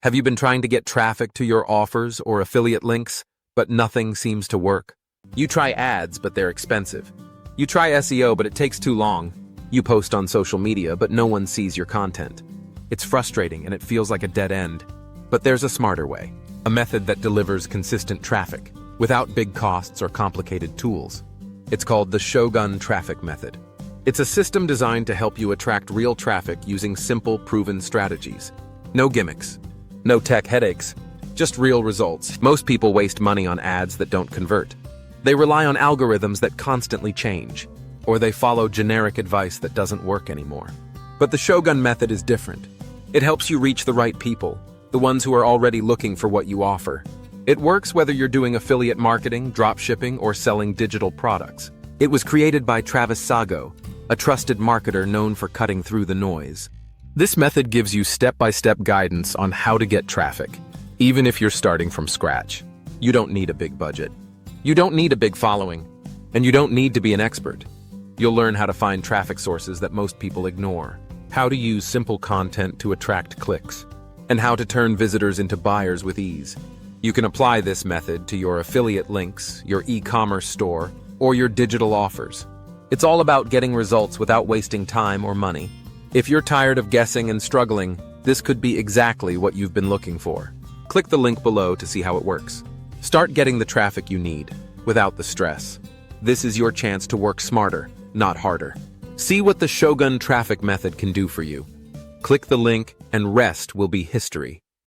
Have you been trying to get traffic to your offers or affiliate links, but nothing seems to work? You try ads, but they're expensive. You try SEO, but it takes too long. You post on social media, but no one sees your content. It's frustrating and it feels like a dead end. But there's a smarter way, a method that delivers consistent traffic, without big costs or complicated tools. It's called the Shogun Traffic Method. It's a system designed to help you attract real traffic using simple, proven strategies. No gimmicks. No tech headaches, just real results. Most people waste money on ads that don't convert. They rely on algorithms that constantly change, or they follow generic advice that doesn't work anymore. But the Shogun method is different. It helps you reach the right people, the ones who are already looking for what you offer. It works whether you're doing affiliate marketing, dropshipping, or selling digital products. It was created by Travis Sago, a trusted marketer known for cutting through the noise. This method gives you step-by-step guidance on how to get traffic, even if you're starting from scratch. You don't need a big budget. You don't need a big following, and you don't need to be an expert. You'll learn how to find traffic sources that most people ignore, how to use simple content to attract clicks, and how to turn visitors into buyers with ease. You can apply this method to your affiliate links, your e-commerce store, or your digital offers. It's all about getting results without wasting time or money. If you're tired of guessing and struggling, this could be exactly what you've been looking for. Click the link below to see how it works. Start getting the traffic you need, without the stress. This is your chance to work smarter, not harder. See what the Shogun Traffic Method can do for you. Click the link and rest will be history.